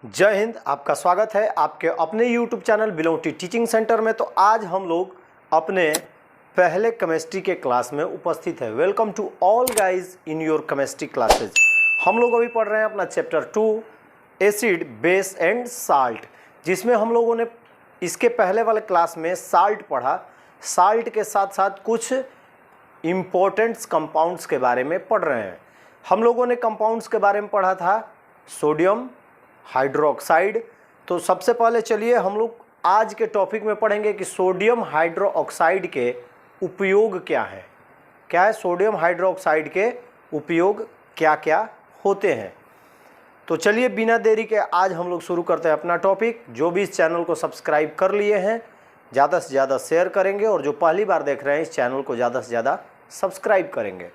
जय हिंद। आपका स्वागत है आपके अपने YouTube channel belong to teaching centre में। तो आज हम लोग अपने पहले केमिस्ट्री के क्लास में उपस्थित है। Welcome to all guys in your chemistry classes. हम लोग अभी पढ़ रहे हैं अपना chapter 2 acid base and salt, जिसमें हम लोगों ने इसके पहले वाले क्लास में साल्ट पढ़ा। साल्ट के साथ साथ कुछ इम्पोर्टेंट्स कंपाउंड्स के बारे में पढ़ रहे हैं। हम लोगों ने कंपाउंड्स के बारे में पढ़ा था सोडियम हाइड्रोक्साइड। तो सबसे पहले चलिए हम लोग आज के टॉपिक में पढ़ेंगे कि सोडियम हाइड्रोक्साइड के उपयोग क्या है। क्या है सोडियम हाइड्रोक्साइड के उपयोग क्या क्या होते हैं। तो चलिए बिना देरी के आज हम लोग शुरू करते हैं अपना टॉपिक। जो भी इस चैनल को सब्सक्राइब कर लिए हैं ज़्यादा से ज़्यादा शेयर करेंगे, और जो पहली बार देख रहे हैं इस चैनल को ज़्यादा से ज़्यादा सब्सक्राइब करेंगे।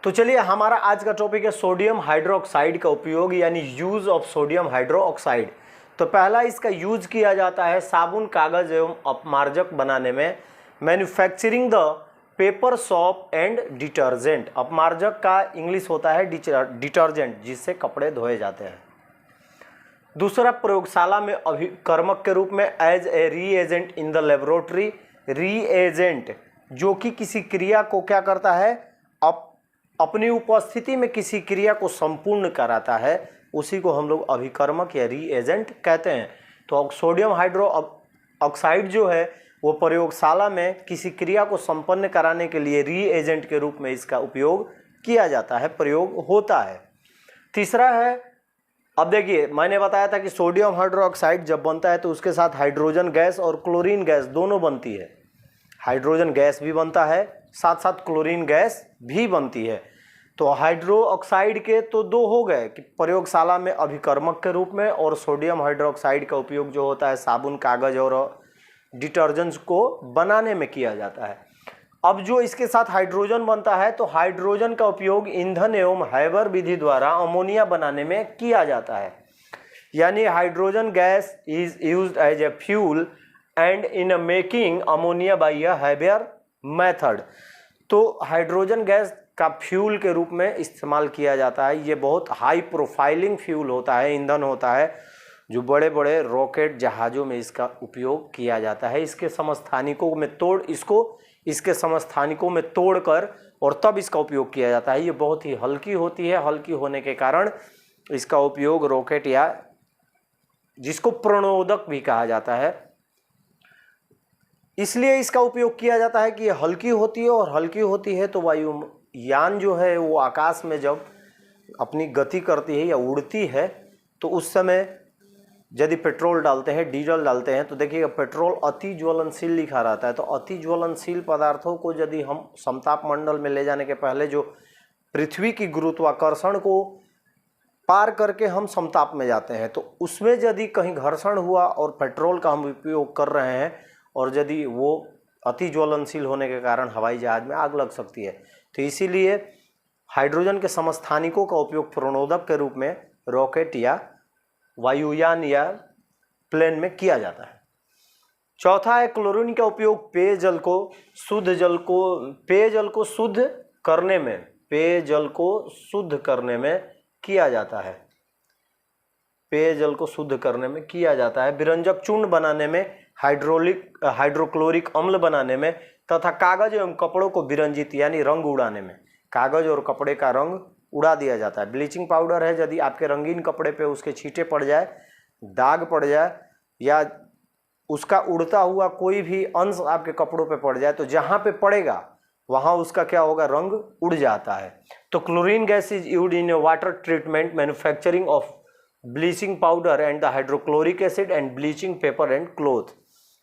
तो चलिए हमारा आज का टॉपिक है सोडियम हाइड्रोक्साइड का उपयोग, यानी यूज ऑफ सोडियम हाइड्रोक्साइड। तो पहला इसका यूज किया जाता है साबुन, कागज एवं अपमार्जक बनाने में, manufacturing the paper, soap and detergent. अपमार्जक का इंग्लिश होता है डिटर्जेंट, जिससे कपड़े धोए जाते हैं। दूसरा, प्रयोगशाला में अभिकर्मक के रूप में, as a reagent in the laboratory. Reagent जो कि किसी क्रिया को क्या करता है, अपनी उपस्थिति में किसी क्रिया को संपूर्ण कराता है, उसी को हम लोग अभिकर्मक या रीएजेंट कहते हैं। तो सोडियम हाइड्रोक्साइड जो है वो प्रयोगशाला में किसी क्रिया को संपन्न कराने के लिए रीएजेंट के रूप में इसका उपयोग किया जाता है, प्रयोग होता है। तीसरा है, अब देखिए मैंने बताया था कि सोडियम हाइड्रोक्साइड जब बनता है तो उसके साथ हाइड्रोजन गैस और क्लोरीन गैस दोनों बनती है। हाइड्रोजन गैस भी बनता है, साथ साथ क्लोरीन गैस भी बनती है। तो हाइड्रोक्साइड के तो दो हो गए कि प्रयोगशाला में अभिकर्मक के रूप में, और सोडियम हाइड्रोक्साइड का उपयोग जो होता है साबुन, कागज और डिटर्जेंट्स को बनाने में किया जाता है। अब जो इसके साथ हाइड्रोजन बनता है तो हाइड्रोजन का उपयोग ईंधन एवं हैबर विधि द्वारा अमोनिया बनाने में किया जाता है। यानी hydrogen gas is used as a fuel and in making ammonia by a Haber method. तो हाइड्रोजन गैस का फ्यूल के रूप में इस्तेमाल किया जाता है। ये बहुत हाई प्रोफाइलिंग फ्यूल होता है, ईंधन होता है, जो बड़े बड़े रॉकेट जहाज़ों में इसका उपयोग किया जाता है। इसके समस्थानिकों में तोड़कर और तब इसका उपयोग किया जाता है। ये बहुत ही हल्की होती है, हल्की होने के कारण इसका उपयोग रॉकेट या जिसको प्रणोदक भी कहा जाता है, इसलिए इसका उपयोग किया जाता है कि ये हल्की होती है, और हल्की होती है तो वायुयान जो है वो आकाश में जब अपनी गति करती है या उड़ती है तो उस समय यदि पेट्रोल डालते हैं, डीजल डालते हैं, तो देखिएगा पेट्रोल अति ज्वलनशील लिखा रहता है। तो अति ज्वलनशील पदार्थों को यदि हम समताप मंडल में ले जाने के पहले जो पृथ्वी की गुरुत्वाकर्षण को पार करके हम समताप में जाते हैं, तो उसमें यदि कहीं घर्षण हुआ और पेट्रोल का हम उपयोग कर रहे हैं, और यदि वो अति ज्वलनशील होने के कारण हवाई जहाज में आग लग सकती है। तो इसीलिए हाइड्रोजन के समस्थानिकों का उपयोग प्रणोदक के रूप में रॉकेट या वायुयान या प्लेन में किया जाता है। चौथा है, क्लोरीन का उपयोग पेयजल को शुद्ध करने में किया जाता है। पेयजल को शुद्ध करने में किया जाता है, विरंजक चूर्ण बनाने में, हाइड्रोक्लोरिक अम्ल बनाने में, तथा कागज एवं कपड़ों को विरंजित यानी रंग उड़ाने में। कागज और कपड़े का रंग उड़ा दिया जाता है। ब्लीचिंग पाउडर है, यदि आपके रंगीन कपड़े पे उसके छींटे पड़ जाए, दाग पड़ जाए, या उसका उड़ता हुआ कोई भी अंश आपके कपड़ों पे पड़ जाए, तो जहाँ पे पड़ेगा वहाँ उसका क्या होगा, रंग उड़ जाता है। तो chlorine gas is used in water treatment, manufacturing of bleaching powder and the hydrochloric acid and bleaching paper and cloth.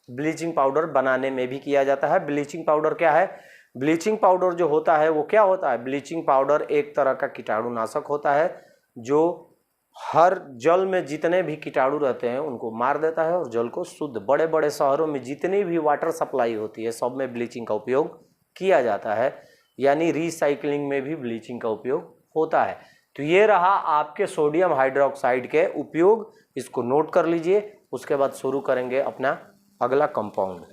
Bleaching powder बनाने में भी किया जाता है। ब्लीचिंग पाउडर क्या है, ब्लीचिंग पाउडर जो होता है वो क्या होता है, ब्लीचिंग पाउडर एक तरह का कीटाणुनाशक होता है जो हर जल में जितने भी कीटाणु रहते हैं उनको मार देता है और जल को शुद्ध। बड़े बड़े शहरों में जितनी भी वाटर सप्लाई होती है सब में ब्लीचिंग का उपयोग किया जाता है, यानी रिसाइकलिंग में भी ब्लीचिंग का उपयोग होता है। तो ये रहा आपके सोडियम हाइड्रोक्साइड के उपयोग, इसको नोट कर लीजिए। उसके बाद शुरू करेंगे अपना अगला कंपाउंड।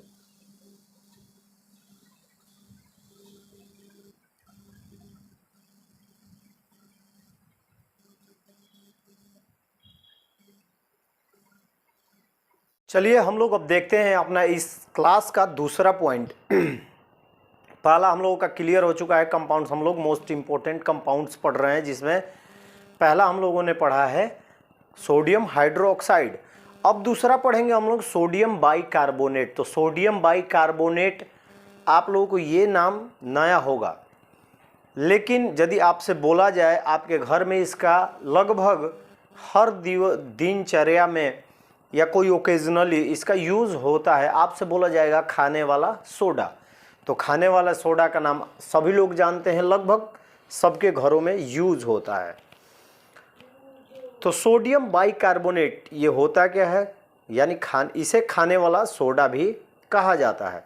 चलिए हम लोग अब देखते हैं अपना इस क्लास का दूसरा पॉइंट। पहला हम लोगों का क्लियर हो चुका है, कंपाउंड्स। हम लोग मोस्ट इम्पोर्टेंट कंपाउंड्स पढ़ रहे हैं, जिसमें पहला हम लोगों ने पढ़ा है सोडियम हाइड्रोक्साइड। अब दूसरा पढ़ेंगे हम लोग सोडियम बाइकार्बोनेट। तो सोडियम बाइकार्बोनेट आप लोगों को ये नाम नया होगा, लेकिन यदि आपसे बोला जाए आपके घर में इसका लगभग हर दिनचर्या में या कोई ओकेजनली इसका यूज़ होता है, आपसे बोला जाएगा खाने वाला सोडा। तो खाने वाला सोडा का नाम सभी लोग जानते हैं, लगभग सबके घरों में यूज़ होता है। तो सोडियम बाइकार्बोनेट ये होता क्या है, यानी इसे खाने वाला सोडा भी कहा जाता है।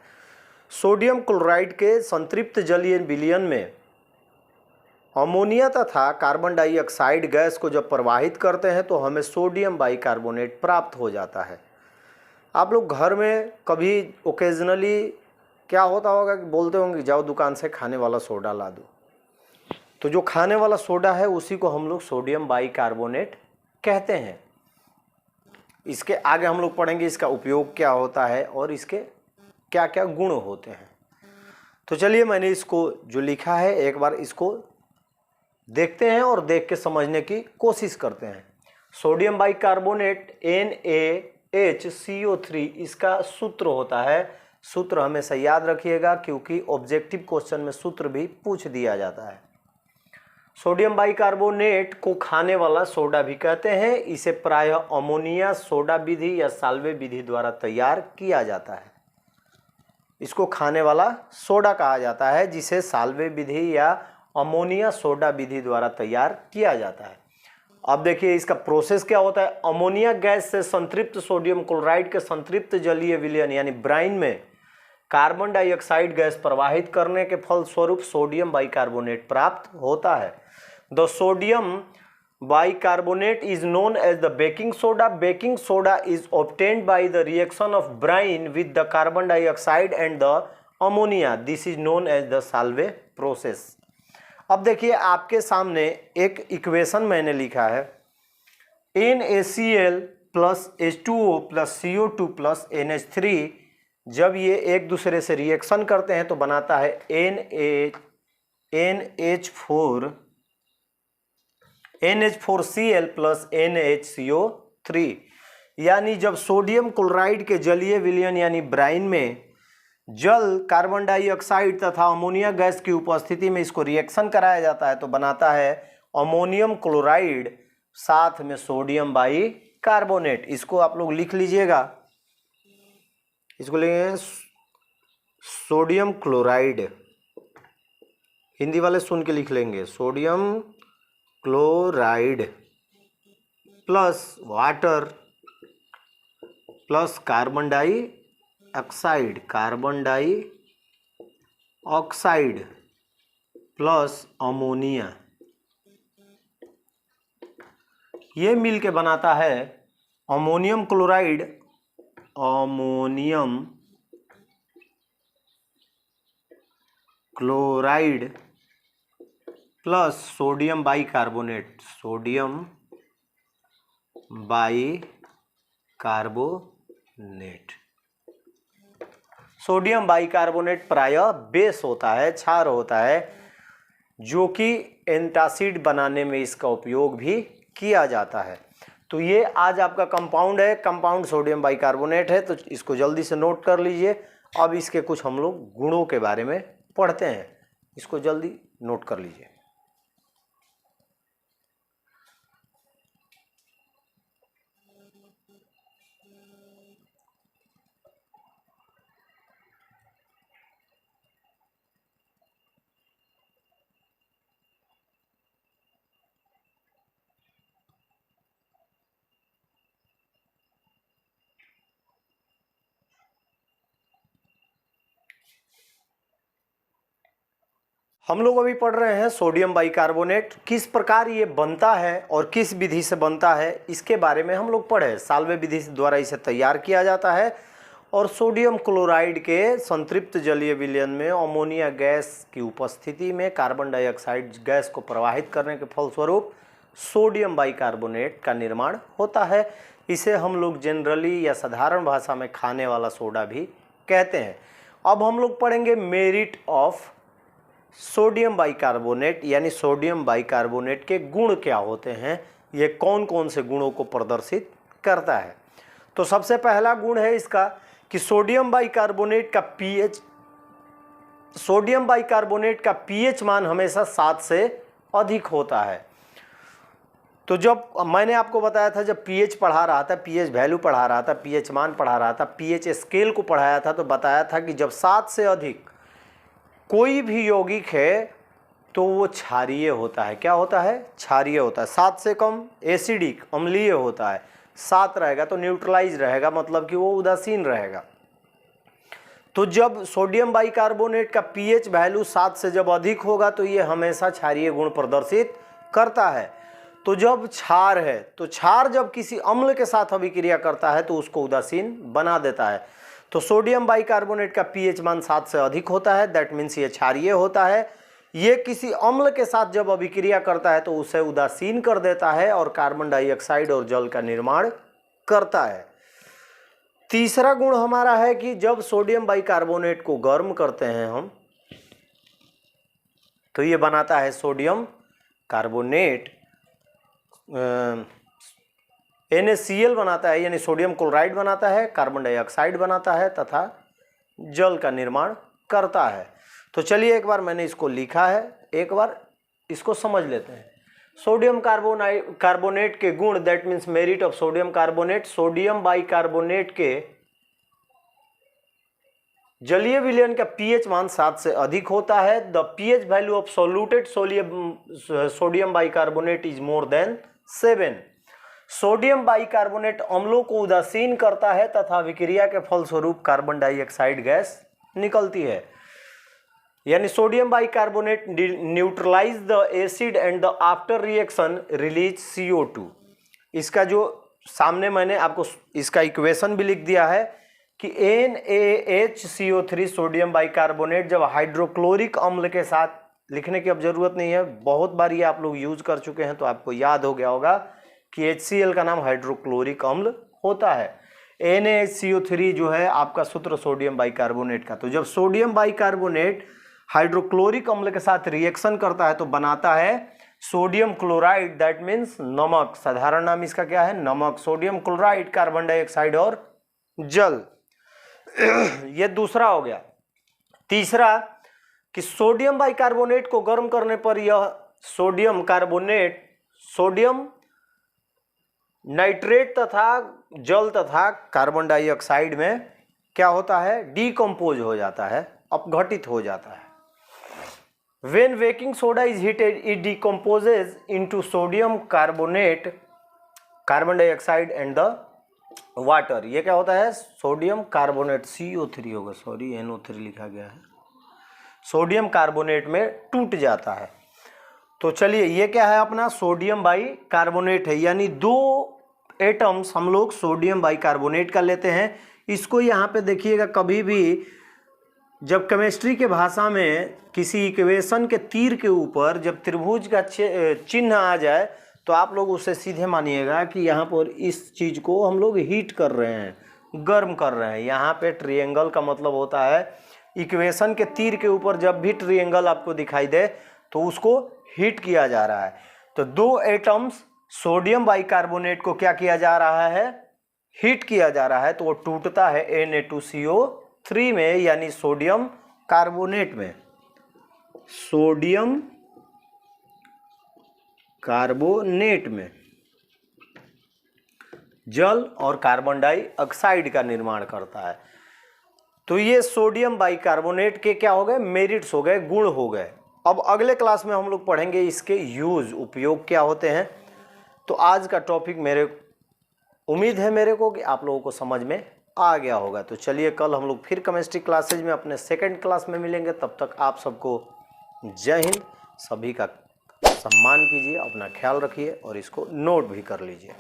सोडियम क्लोराइड के संतृप्त जलीय विलयन में अमोनिया तथा कार्बन डाइऑक्साइड गैस को जब प्रवाहित करते हैं तो हमें सोडियम बाइकार्बोनेट प्राप्त हो जाता है। आप लोग घर में कभी ओकेजनली क्या होता होगा कि बोलते होंगे जाओ दुकान से खाने वाला सोडा ला दो। तो जो खाने वाला सोडा है उसी को हम लोग सोडियम बाइकार्बोनेट कहते हैं। इसके आगे हम लोग पढ़ेंगे इसका उपयोग क्या होता है और इसके क्या क्या गुण होते हैं। तो चलिए मैंने इसको जो लिखा है एक बार इसको देखते हैं और देख के समझने की कोशिश करते हैं। सोडियम बाइकार्बोनेट NaHCO3 इसका सूत्र होता है। सूत्र हमेशा याद रखिएगा क्योंकि ऑब्जेक्टिव क्वेश्चन में सूत्र भी पूछ दिया जाता है। सोडियम बाइकार्बोनेट को खाने वाला सोडा भी कहते हैं। इसे प्रायः अमोनिया सोडा विधि या साल्वे विधि द्वारा तैयार किया जाता है। इसको खाने वाला सोडा कहा जाता है, जिसे साल्वे विधि या अमोनिया सोडा विधि द्वारा तैयार किया जाता है। अब देखिए इसका प्रोसेस क्या होता है। अमोनिया गैस से संतृप्त सोडियम क्लोराइड के संतृप्त जलीय विलयन यानी ब्राइन में कार्बन डाइऑक्साइड गैस प्रवाहित करने के फलस्वरूप सोडियम बाइकार्बोनेट प्राप्त होता है। The sodium bicarbonate is known as the baking soda. Baking soda is obtained by the reaction of brine with the carbon dioxide and the ammonia. This is known as the Solvay process. अब देखिए आपके सामने एक equation मैंने लिखा है, NaCl plus H2O plus CO2 plus NH3 जब ये एक दूसरे से रिएक्शन करते हैं तो बनाता है NH4Cl प्लस NaHCO3। यानी जब सोडियम क्लोराइड के जलीय विलयन यानी ब्राइन में जल कार्बन डाइऑक्साइड तथा अमोनिया गैस की उपस्थिति में इसको रिएक्शन कराया जाता है तो बनाता है अमोनियम क्लोराइड साथ में सोडियम बाइकार्बोनेट। इसको आप लोग लिख लीजिएगा, इसको लिखेंगे सोडियम क्लोराइड। हिंदी वाले सुन के लिख लेंगे, sodium chloride plus water plus carbon dioxide plus ammonia, ये मिल के बनाता है ammonium chloride plus sodium bicarbonate sodium bicarbonate प्रायः बेस होता है, क्षार होता है, जो कि एंटासिड बनाने में इसका उपयोग भी किया जाता है। तो ये आज आपका कंपाउंड है, कंपाउंड सोडियम बाइकार्बोनेट है, तो इसको जल्दी से नोट कर लीजिए। अब इसके कुछ हम लोग गुणों के बारे में पढ़ते हैं, इसको जल्दी नोट कर लीजिए। हम लोग अभी पढ़ रहे हैं सोडियम बाइकार्बोनेट, किस प्रकार ये बनता है और किस विधि से बनता है इसके बारे में हम लोग पढ़े। साल्वे विधि द्वारा इसे तैयार किया जाता है और सोडियम क्लोराइड के संतृप्त जलीय विलयन में अमोनिया गैस की उपस्थिति में कार्बन डाइऑक्साइड गैस को प्रवाहित करने के फलस्वरूप सोडियम बाइकार्बोनेट का निर्माण होता है। इसे हम लोग जनरली या साधारण भाषा में खाने वाला सोडा भी कहते हैं। अब हम लोग पढ़ेंगे मेरिट ऑफ सोडियम बाइकार्बोनेट, यानी सोडियम बाइकार्बोनेट के गुण क्या होते हैं, ये कौन कौन से गुणों को प्रदर्शित करता है। तो सबसे पहला गुण है इसका कि सोडियम बाइकार्बोनेट का पीएच मान हमेशा 7 से अधिक होता है। तो जब मैंने आपको बताया था, जब पीएच पढ़ा रहा था, पीएच वैल्यू पढ़ा रहा था, पीएच मान पढ़ा रहा था, पीएच स्केल को पढ़ाया था, तो बताया था कि जब 7 से अधिक कोई भी यौगिक है तो वो क्षारीय होता है। क्या होता है? क्षारीय होता है। 7 से कम एसिडिक अम्लीय होता है, 7 रहेगा तो न्यूट्रलाइज रहेगा, मतलब कि वो उदासीन रहेगा। तो जब सोडियम बाइकार्बोनेट का पीएच वैल्यू 7 से जब अधिक होगा तो ये हमेशा क्षारीय गुण प्रदर्शित करता है। तो जब क्षार है, तो क्षार जब किसी अम्ल के साथ अभिक्रिया करता है तो उसको उदासीन बना देता है। तो सोडियम बाइकार्बोनेट का पीएच मान 7 से अधिक होता है, दैट मीन्स ये क्षारीय होता है। ये किसी अम्ल के साथ जब अभिक्रिया करता है तो उसे उदासीन कर देता है और कार्बन डाइऑक्साइड और जल का निर्माण करता है। तीसरा गुण हमारा है कि जब सोडियम बाइकार्बोनेट को गर्म करते हैं हम, तो ये बनाता है सोडियम कार्बोनेट, NaCl बनाता है, यानी सोडियम क्लोराइड बनाता है, कार्बन डाइऑक्साइड बनाता है तथा जल का निर्माण करता है। तो चलिए एक बार मैंने इसको लिखा है, एक बार इसको समझ लेते हैं। सोडियम कार्बोनेट के गुण, that means merit of sodium carbonate. Sodium bicarbonate के जलीय विलयन का पीएच मान 7 से अधिक होता है। The pH value of soluted sodium bicarbonate is more than 7। Sodium bicarbonate अम्लों को उदासीन करता है तथा विक्रिया के फलस्वरूप कार्बन डाइऑक्साइड गैस निकलती है। यानी sodium bicarbonate neutralize the acid and the after reaction release CO2। इसका जो सामने मैंने आपको इसका इक्वेशन भी लिख दिया है कि NaHCO3 सोडियम बाइकार्बोनेट जब हाइड्रोक्लोरिक अम्ल के साथ, लिखने की अब जरूरत नहीं है, बहुत बार ये आप लोग यूज कर चुके हैं तो आपको याद हो गया होगा कि HCl का नाम हाइड्रोक्लोरिक अम्ल होता है। NaHCO3 जो है आपका सूत्र सोडियम बाइकार्बोनेट का। तो जब सोडियम बाइकार्बोनेट हाइड्रोक्लोरिक अम्ल के साथ रिएक्शन करता है तो बनाता है सोडियम क्लोराइड, दैट मीन्स नमक। साधारण नाम इसका क्या है? नमक। सोडियम क्लोराइड, कार्बन डाइऑक्साइड और जल। ये दूसरा हो गया। तीसरा कि सोडियम बाइकार्बोनेट को गर्म करने पर यह सोडियम कार्बोनेट सोडियम नाइट्रेट तथा जल तथा कार्बन डाइऑक्साइड में क्या होता है? डीकम्पोज हो जाता है, अपघटित हो जाता है। When baking soda is heated, it decomposes into sodium carbonate, carbon dioxide and the water। ये क्या होता है? सोडियम कार्बोनेट, CO3 होगा, सॉरी NO3 लिखा गया है, सोडियम कार्बोनेट में टूट जाता है। तो चलिए ये क्या है? अपना सोडियम बाइकार्बोनेट है, यानी 2 एटम्स हम लोग सोडियम बाइकार्बोनेट का लेते हैं। इसको यहाँ पे देखिएगा, कभी भी जब केमिस्ट्री के भाषा में किसी इक्वेशन के तीर के ऊपर जब त्रिभुज का चिन्ह आ जाए तो आप लोग उसे सीधे मानिएगा कि यहाँ पर इस चीज़ को हम लोग हीट कर रहे हैं, गर्म कर रहे हैं। यहाँ पे ट्रायंगल का मतलब होता है इक्वेशन के तीर के ऊपर जब भी ट्रायंगल आपको दिखाई दे तो उसको हीट किया जा रहा है। तो 2 एटम्स सोडियम बाइकार्बोनेट को क्या किया जा रहा है? हीट किया जा रहा है, तो वो टूटता है Na2CO3 में, यानी सोडियम कार्बोनेट में। सोडियम कार्बोनेट में जल और कार्बन डाइऑक्साइड का निर्माण करता है। तो ये सोडियम बाइकार्बोनेट के क्या हो गए? मेरिट्स हो गए, गुण हो गए। अब अगले क्लास में हम लोग पढ़ेंगे इसके यूज, उपयोग क्या होते हैं। तो आज का टॉपिक उम्मीद है मेरे को कि आप लोगों को समझ में आ गया होगा। तो चलिए कल हम लोग फिर केमिस्ट्री क्लासेज में अपने सेकंड क्लास में मिलेंगे। तब तक आप सबको जय हिंद। सभी का सम्मान कीजिए, अपना ख्याल रखिए और इसको नोट भी कर लीजिए।